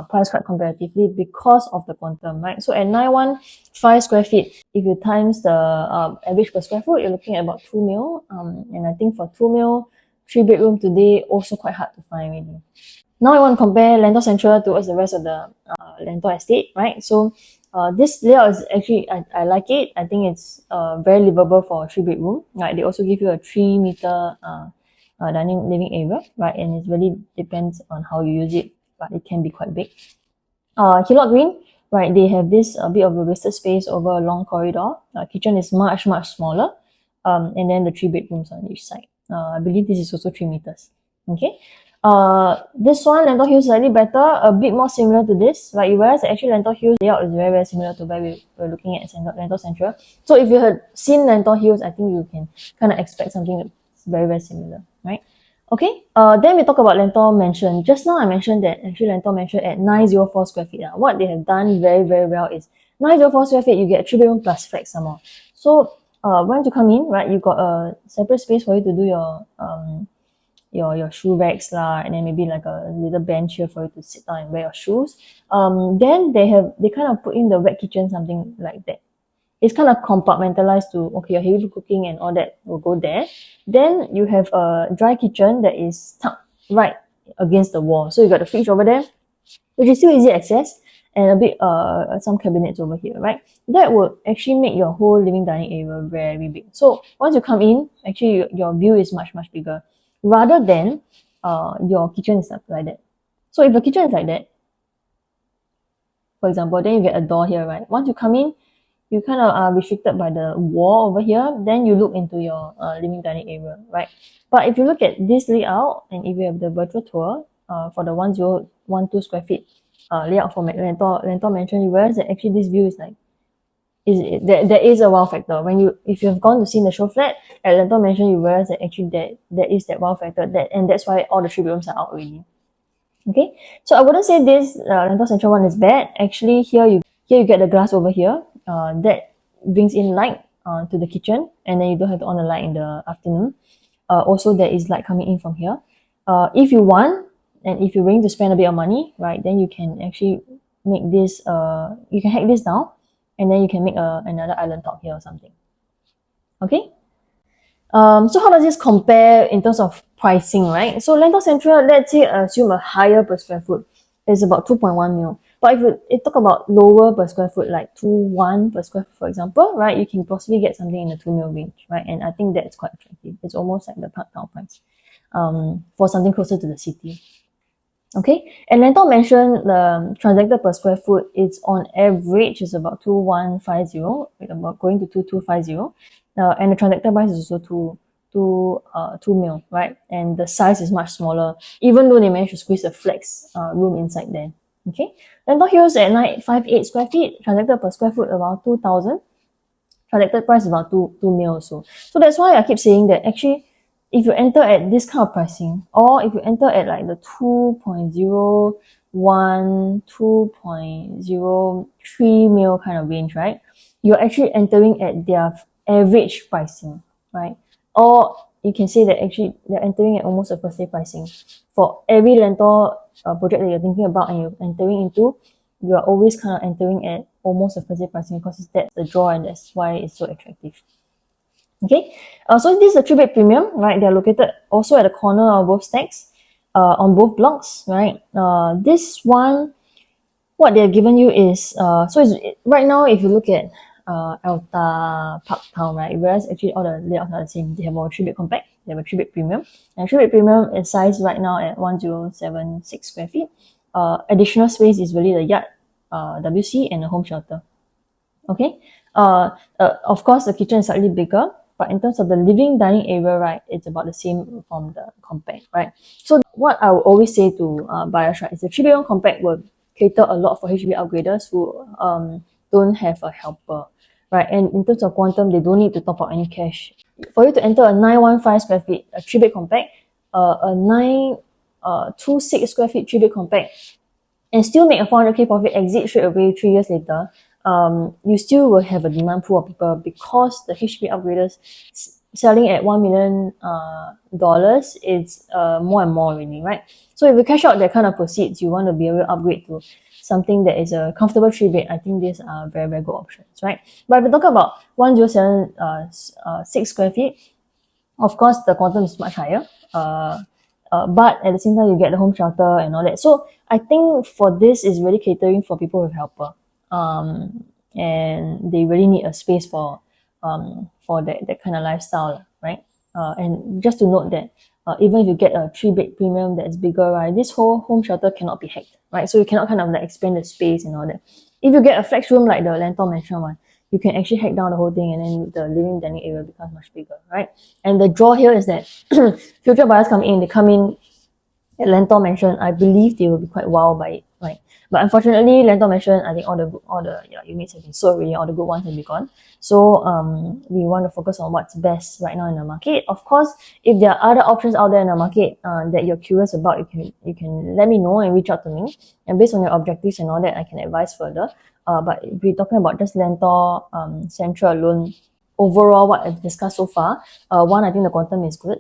priced quite comparatively because of the quantum, right? So at 915 square feet, if you times the average per square foot, you're looking at about 2 mil. And I think for 2 mil, 3-bedroom today also quite hard to find really. Now I want to compare Lentor Central towards the rest of the Lentor estate, right? So this layout is actually, I like it. I think it's very livable for a 3-bedroom, right? They also give you a 3-meter dining living area, right? And it really depends on how you use it, but it can be quite big. Hillock Green, right? They have this bit of a wasted space over a long corridor. Kitchen is much smaller, and then the 3 bedrooms on each side. I believe this is also 3 meters. Okay. This one, Lentor Hills, slightly better, a bit more similar to this, right? You realize that actually Lentor Hills layout is very similar to where we were looking at Lentor Central. So if you had seen Lentor Hills, I think you can kind of expect something that's very similar, right? Okay, then we talk about Lentor Mansion. Just now I mentioned that actually Lentor Mansion at 904 square feet. What they have done very well is 904 square feet, you get 3-bedroom plus flex some more. So once you come in, right, you got a separate space for you to do your shoe racks lah, and then maybe like a little bench here for you to sit down and wear your shoes. Then they kind of put in the wet kitchen, something like that. It's kind of compartmentalized to, okay, your heavy cooking and all that will go there. Then you have a dry kitchen that is tucked right against the wall. So you got the fridge over there, which is still easy access, and a bit some cabinets over here, right? That will actually make your whole living dining area very big. So once you come in, actually your view is much bigger, rather than your kitchen is like that. So if the kitchen is like that, for example, then you get a door here, right? Once you come in, you kind of are restricted by the wall over here, then you look into your living dining area, right? But if you look at this layout, and if you have the virtual tour for the 1012 square feet layout for Lentor Mansion, you realize that actually this view is like, there is a wow factor. If you have gone to see the show flat at Lentor Mansion, you realize that actually there is that wow factor, and that's why all the 3 bedrooms are out already. Okay, so I wouldn't say this Lentor Central one is bad. Actually, here you get the glass over here. That brings in light to the kitchen, and then you don't have to on the light in the afternoon. Also, there is light coming in from here. If you want, and if you're willing to spend a bit of money, right, then you can actually make this, you can hack this down, and then you can make another island top here or something. Okay. So how does this compare in terms of pricing, right? So Lentor Central, let's say assume a higher per square foot is about 2.1 mil. But if you talk about lower per square foot, like 2.1 per square foot, for example, right, you can possibly get something in the 2 mil range, right? And I think that's quite attractive. It's almost like the Parktown price for something closer to the city. Okay, and Lentor Mansion, the transacted per square foot, it's on average is about 2150, about going to 2250. And the transacted price is also 2 mil, right? And the size is much smaller, even though they managed to squeeze a flex room inside there. Okay, Lentor Hills at 958 square feet, transacted per square foot about 2,000. Transacted price is about 2 mil or so. So that's why I keep saying that actually if you enter at this kind of pricing, or if you enter at like the 2.01, 2.03 mil kind of range, right? You're actually entering at their average pricing, right? Or you can say that actually they're entering at almost a first day pricing. For every Lentor project that you're thinking about and you're entering into, you are always kind of entering at almost a first day pricing because that's the draw and that's why it's so attractive. Okay, so this is a 3-bed premium, right? They're located also at the corner of both stacks, on both blocks, right? This one, what they've given you is, right now, if you look at Alta Parktown, right, you realize actually all the layouts are the same. They have a 3-bed compact, they have a 3-bed premium, and 3-bed premium is sized right now at 1076 square feet. Additional space is really the yard, WC, and the home shelter. Okay, of course, the kitchen is slightly bigger, but in terms of the living dining area, right, it's about the same from the compact, right? So what I will always say to buyers, right, is the 3-bedroom compact will cater a lot for HDB upgraders who don't have a helper, right? And in terms of quantum, they don't need to top up any cash. For you to enter a 915 square feet, a 3-bed compact, a 926 square feet 3-bed compact, and still make a 400k profit exit straight away 3 years later, you still will have a demand pool of people because the HDB upgraders selling at $1 million, it's more and more already, right? So if you cash out that kind of proceeds, you want to be able to upgrade to something that is a comfortable 3-bed, I think these are very, very good options, right? But if we talk about 1076 square feet, of course, the quantum is much higher. But at the same time, you get the home shelter and all that. So I think for this is really catering for people with helper. And they really need a space for that kind of lifestyle, right? And just to note that even if you get a 3-bed premium that's bigger, right, this whole home shelter cannot be hacked, right? So you cannot kind of like expand the space and all that. If you get a flex room like the Lentor Mansion one, you can actually hack down the whole thing and then the living dining area becomes much bigger, right? And the draw here is that future buyers come in at Lentor Mansion, I believe they will be quite wowed by it, right? But unfortunately, Lentor Mansion, I think all the units have been sold already, all the good ones have been gone. So we want to focus on what's best right now in the market. Of course, if there are other options out there in the market that you're curious about, you can let me know and reach out to me. And based on your objectives and all that, I can advise further. But if we're talking about just Lentor Central alone, overall, what I've discussed so far, one, I think the quantum is good.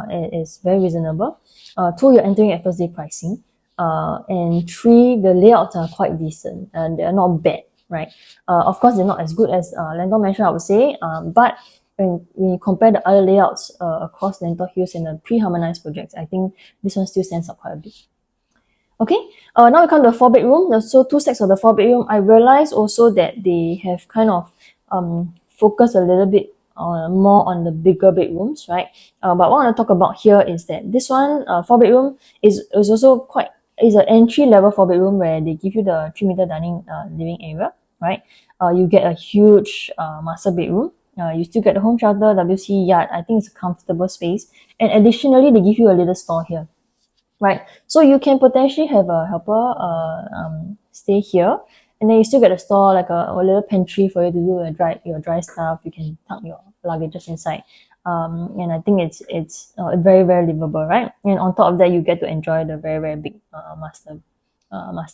It is very reasonable. 2, you're entering at first day pricing. And 3, the layouts are quite decent and they're not bad, right? Of course, they're not as good as Lentor Mansion, I would say. But when you compare the other layouts across Lentor Hills and the pre-harmonized projects, I think this one still stands up quite a bit. Okay, now we come to the 4-bedroom. So 2 stacks of the 4-bedroom. I realized also that they have kind of focused a little bit more on the bigger bedrooms, right? But what I want to talk about here is that this one, 4-bedroom, is also is an entry level 4-bedroom where they give you the 3-meter dining living area, right? You get a huge master bedroom. You still get the home shelter, WC, yard. I think it's a comfortable space. And additionally, they give you a little store here, right? So you can potentially have a helper stay here, and then you still get a store, like a little pantry for you to do your dry stuff. You can tuck your luggages inside. And I think it's very, very livable, right? And on top of that, you get to enjoy the very, very big master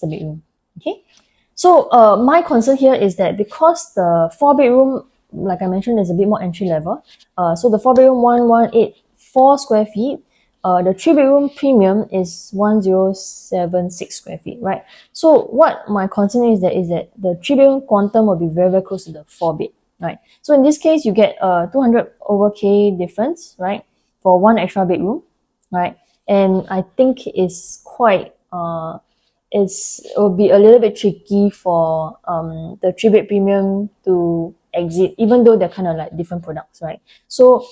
bedroom. Okay, so my concern here is that because the 4-bedroom, like I mentioned, is a bit more entry level. So the 4-bedroom 1184 square feet. The 3-bedroom premium is 1076 square feet, right? So what my concern is that the 3-bedroom quantum will be very, very close to the 4-bed, right? So in this case, you get a 200 over K difference, right, for 1 extra bedroom, right? And I think it's quite it will be a little bit tricky for the 3-bed premium to exit, even though they're kind of like different products, right? So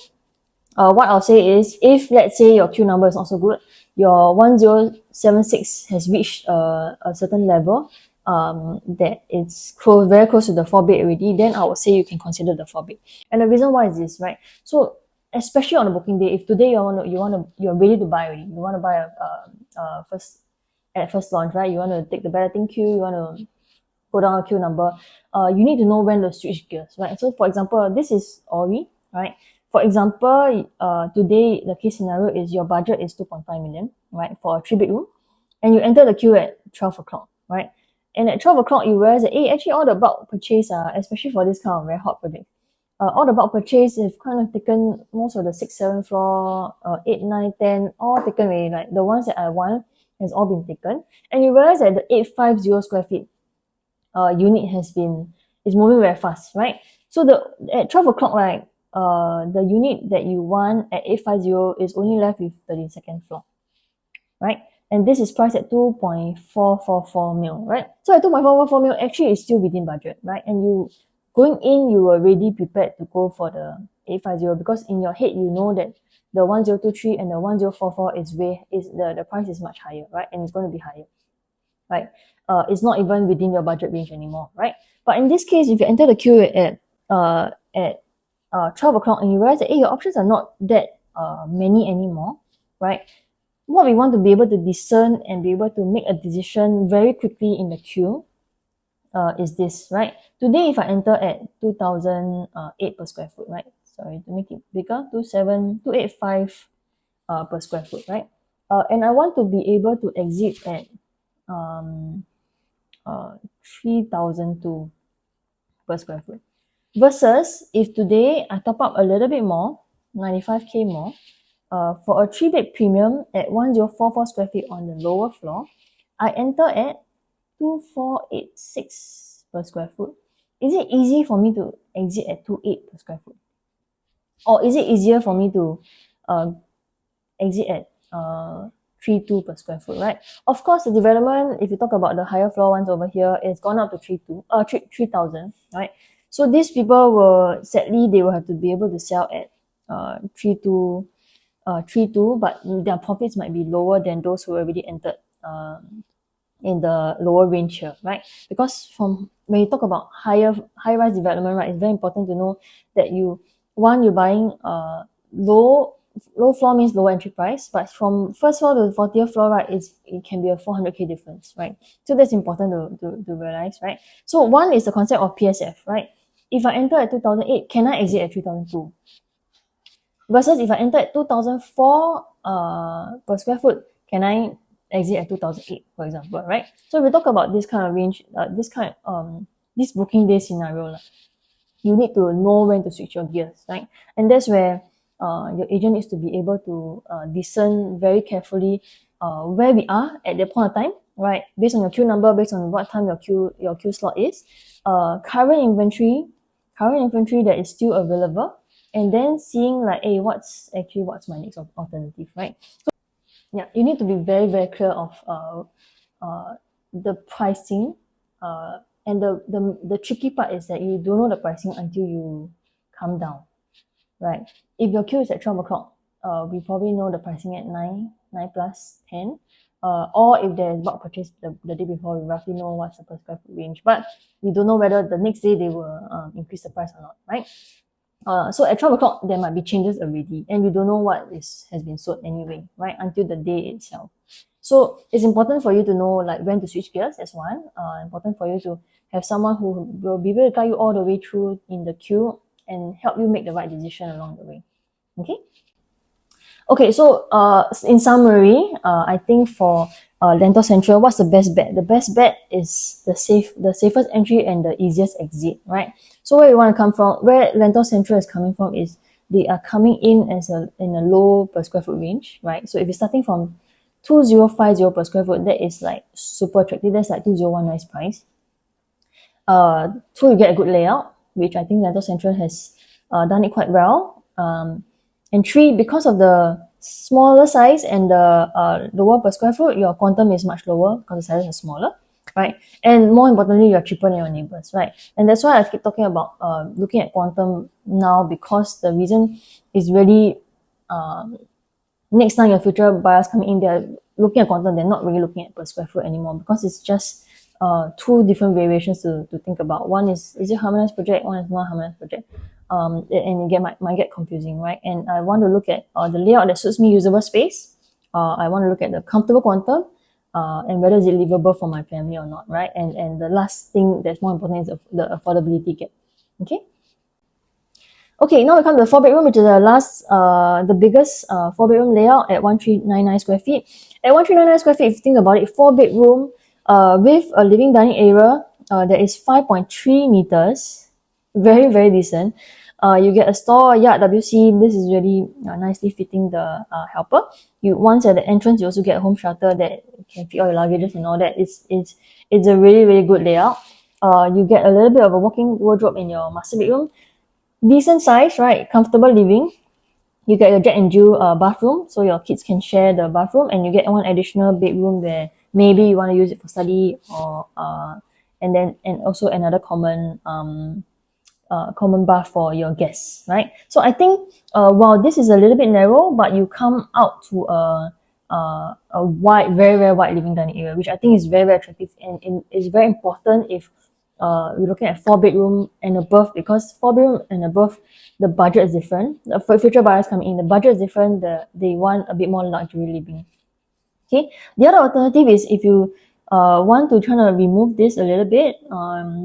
what I'll say is, if let's say your Q number is not so good, your 1076 has reached a certain level that it's very close to the 4-bed already, then I would say you can consider the 4-bed. And the reason why is this, right? So especially on a booking day, if today you're ready to buy already, you want to buy at first launch, right? You want to take the balloting queue, you want to go down a queue number, you need to know when to switch gears, right? So for example, this is Ori, right? For example, today the case scenario is your budget is 2.5 million, right, for a 3-bedroom, and you enter the queue at 12 o'clock, right? And at 12 o'clock, you realize that, hey, actually all the bulk purchase, especially for this kind of very hot project, all the bulk purchase have kind of taken most of the 6th, 7th floor, 8, 9, 10, all taken away. Like the ones that I want has all been taken. And you realize that the 850 square feet unit is moving very fast, right? So at 12 o'clock, right, the unit that you want at 850 is only left with 32nd floor, right? And this is priced at 2.444 mil, right? So at 2.444 mil, actually it's still within budget, right? And you going in, you were already prepared to go for the 850 because in your head you know that the 1023 and the 1044 the price is much higher, right? And it's going to be higher, right? It's not even within your budget range anymore, right? But in this case, if you enter the queue at 12 o'clock and you realize that, hey, your options are not that many anymore, right? What we want to be able to discern and be able to make a decision very quickly in the queue is this, right? Today, if I enter at 2008 per square foot, right? Sorry, to make it bigger, 285 per square foot, right? And I want to be able to exit at 3,002 per square foot. Versus if today I top up a little bit more, 95k more, for a 3-bed premium at 1044 square feet on the lower floor, I enter at 2486 per square foot. Is it easy for me to exit at 28 per square foot? Or is it easier for me to exit at 32 per square foot, right? Of course, the development, if you talk about the higher floor ones over here, it's gone up to 3,000, right? So these people sadly, they will have to be able to sell at 3.2, but their profits might be lower than those who already entered in the lower range here, right? Because when you talk about high-rise development, right, it's very important to know that you're buying low floor means lower entry price, but from first floor to the 40th floor, right, it can be a 400k difference, right? So that's important to realize, right? So one is the concept of PSF, right? If I enter at 2008, can I exit at 3002? Versus if I enter at 2004 per square foot, can I exit at 2008, for example, right? So if we talk about this kind of range, this booking day scenario, you need to know when to switch your gears, right? And that's where your agent needs to be able to discern very carefully where we are at that point of time, right? Based on your queue number, based on what time your queue slot is, current inventory that is still available, and then seeing like, hey, what's my next alternative, right? So yeah, you need to be very, very clear of the pricing, and the tricky part is that you don't know the pricing until you come down, right? If your queue is at 12 o'clock, we probably know the pricing at 9 plus 10. Or if there's bulk purchase the day before, we roughly know what's the per square foot range. But we don't know whether the next day they will increase the price or not, right? So at 12 o'clock, there might be changes already, and we don't know what has been sold anyway, right? Until the day itself. So it's important for you to know like when to switch gears. That's one. Important for you to have someone who will be able to guide you all the way through in the queue and help you make the right decision along the way. Okay, so in summary, I think for Lentor Central, what's the best bet? The best bet is the safest entry and the easiest exit, right? So where Lentor Central is coming from is they are coming in in a low per square foot range, right? So if you're starting from 2050 per square foot, that is like super attractive. That's like 201 nice price. Two, you get a good layout, which I think Lentor Central has done it quite well. And three, because of the smaller size and the lower per square foot, your quantum is much lower because the sizes are smaller, right? And more importantly, you're cheaper than your neighbors, right? And that's why I keep talking about looking at quantum now, because the reason is really next time your future buyers coming in, they're looking at quantum, they're not really looking at per square foot anymore, because it's just two different variations to think about. One is it harmonized project? One is not harmonized project. And it might get confusing, right? And I want to look at the layout that suits me, usable space. I want to look at the comfortable quantum, and whether is it livable for my family or not, right? And the last thing that's more important is the affordability gap. Okay. Okay, now we come to the 4-bedroom, which is the biggest 4-bedroom layout at 1399 square feet. At 1399 square feet, if you think about it, 4-bedroom with a living dining area that is 5.3 meters, very, very decent. You get a store, yard, WC. This is really nicely fitting the helper. Once at the entrance, you also get a home shelter that can fit all your luggages and all that. It's a really, really good layout. You get a little bit of a walk-in wardrobe in your master bedroom. Decent size, right? Comfortable living. You get your Jack and Jill bathroom, so your kids can share the bathroom, and you get one additional bedroom where maybe you want to use it for study, or and also another common bath for your guests, right? So I think while this is a little bit narrow, but you come out to a wide, very, very wide living dining area, which I think is very, very attractive, and is very important if we're looking at 4-bedroom and above, because 4-bedroom and above, the budget is different. For future buyers coming in, the budget is different. They want a bit more luxury living. Okay. The other alternative is if you want to try to remove this a little bit,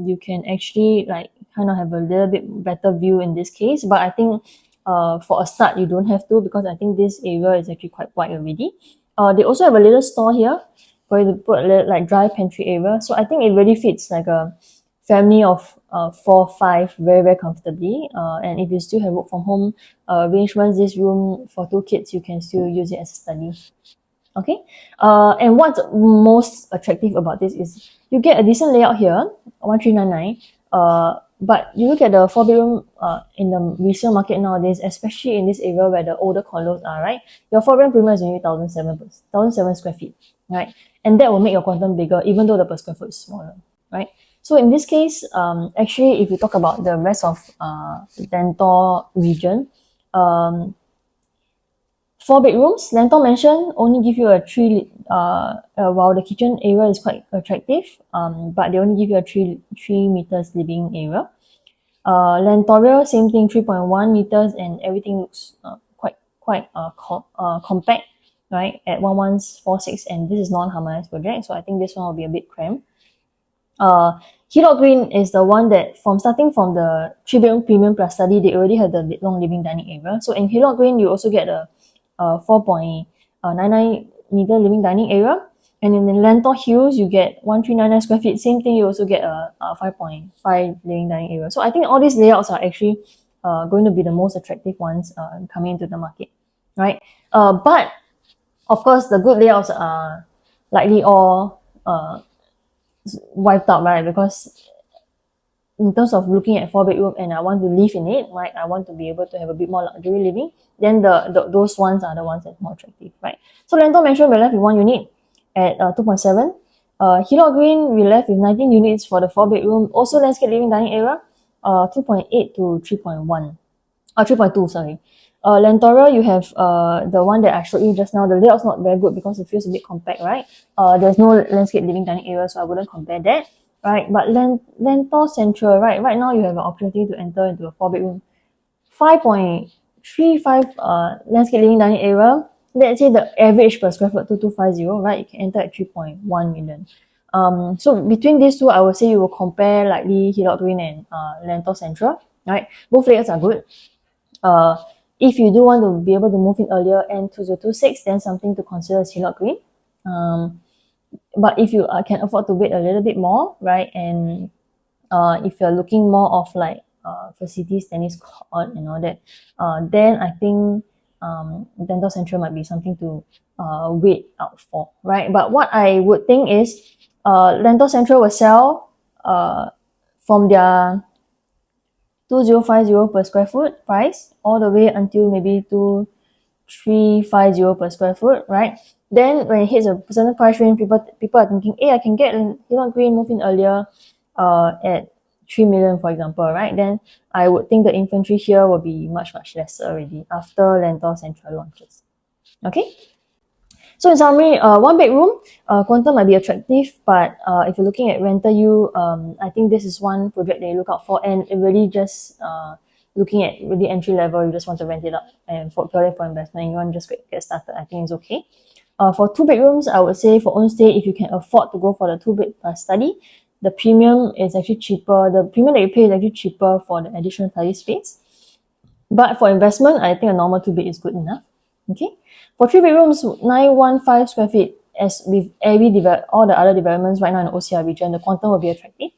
you can actually like kind of have a little bit better view in this case. But I think for a start, you don't have to, because I think this area is actually quite wide already. They also have a little store here for you to put a little like dry pantry area. So I think it really fits like a family of 4, 5 very, very comfortably. And if you still have work from home arrangements, this room for 2 kids, you can still use it as a study. Okay, and what's most attractive about this is you get a decent layout here, 1399. But you look at the 4-bedroom in the resale market nowadays, especially in this area where the older condos are, right? Your 4-bedroom premium is only 1,007 square feet, right? And that will make your quantum bigger, even though the per square foot is smaller, right? So in this case, actually, if you talk about the rest of the Lentor region, 4 bedrooms, Lentor Mansion only give you a 3, while the kitchen area is quite attractive, but they only give you a 3 meters living area. Lentorial, same thing, 3.1 meters, and everything looks quite compact, right, at 1146, and this is non-harmonized project, so I think this one will be a bit cramped. Hillock Green is the one that starting from the 3-bedroom premium plus study, they already had the long living dining area. So in Hillock Green, you also get a 4.99 meter living dining area, and in the Lentor Hills, you get 1399 square feet. Same thing, you also get a 5.5 living dining area. So I think all these layouts are actually going to be the most attractive ones coming into the market, right? But of course, the good layouts are likely all wiped out, right? Because in terms of looking at 4-bedroom and I want to live in it, right? I want to be able to have a bit more luxury living, then those ones are the ones that's more attractive, right? So Lentor Mansion, we're left with 1 unit at 2.7. Hillock Green, we're left with 19 units for the 4-bedroom, also landscape living dining area, 2.8 to 3.1. 3.2, sorry. Lentora, you have the one that I showed you just now. The layout's not very good because it feels a bit compact, right? There's no landscape living dining area, so I wouldn't compare that, right? But Lentor Central, right? Right now you have an opportunity to enter into a 4-bedroom, 5.35 landscape living dining area. Let's say the average per square foot 2250, right? You can enter at 3.1 million. So between these two, I would say you will compare likely Hillock Green and Lentor Central, right? Both layouts are good. If you do want to be able to move in earlier and 2026, then something to consider is Hillock Green. But if you can afford to wait a little bit more, right, and if you're looking more of like facilities, tennis court and all that, then I think Lentor Central might be something to wait out for, right? But what I would think is Lentor Central will sell from their 2050 per square foot price all the way until maybe 2350 per square foot, right? Then when it hits a certain price range, people are thinking, hey, I can get Hillock Green, move in earlier at 3 million, for example, right? Then I would think the inventory here will be much, much lesser already after Lentor Central launches. Okay? So in summary, 1-bedroom, quantum might be attractive, but if you're looking at rental yield, I think this is one project that you look out for, and it really just looking at really entry level, you just want to rent it out and purely for investment, you want to just get started, I think it's okay. For 2 bedrooms, I would say for own stay, if you can afford to go for the 2-bed plus study, the premium is actually cheaper. The premium that you pay is actually cheaper for the additional study space. But for investment, I think a normal 2-bed is good enough. Okay. For 3 bedrooms, 915 square feet, as with all the other developments right now in the OCR region, the quantum will be attractive.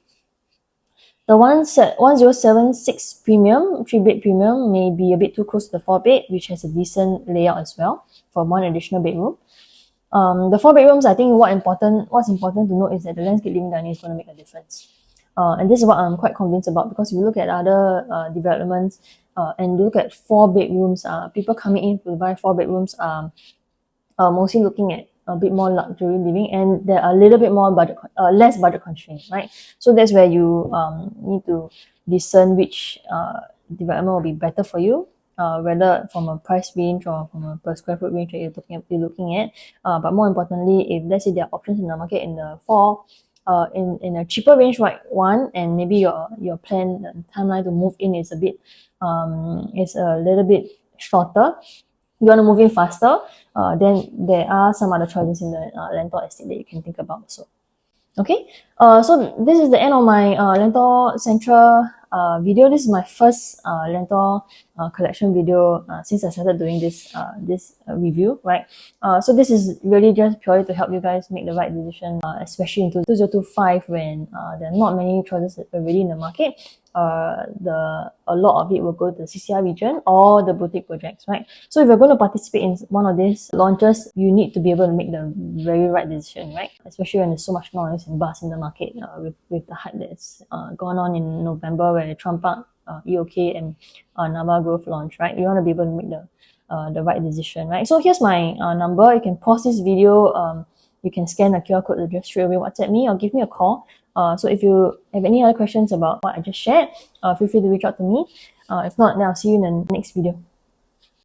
The 1076 premium, 3-bed premium, may be a bit too close to the 4-bed, which has a decent layout as well for one additional bedroom. The 4 bedrooms, I think what's important to note is that the landscape living dining is going to make a difference. And this is what I'm quite convinced about, because if you look at other developments and look at 4 bedrooms, people coming in to buy 4 bedrooms are mostly looking at a bit more luxury living, and there are a little bit more less budget constraints, right? So that's where you need to discern which development will be better for you, whether from a price range or from a per square foot range that you're looking at. But more importantly, if let's say there are options in the market in the in a cheaper range, right, one, and maybe your plan timeline to move in is is a little bit shorter, you want to move in faster, then there are some other choices in the Lentor estate that you can think about also. Okay, so this is the end of my Lentor Central video. This is my first Lentor collection video since I started doing this review, right? So this is really just purely to help you guys make the right decision, especially in 2025 when there are not many choices already in the market. A lot of it will go to the CCR region or the boutique projects, right? So if you're going to participate in one of these launches, you need to be able to make the very right decision, right? Especially when there's so much noise and buzz in the market with the hype that's gone on in November, where Trump Park, EOK, and Nava Grove launch, right? You want to be able to make the right decision, right? So here's my number. You can pause this video. You can scan the QR code to just straight away WhatsApp me or give me a call. So if you have any other questions about what I just shared, feel free to reach out to me. If not, then I'll see you in the next video.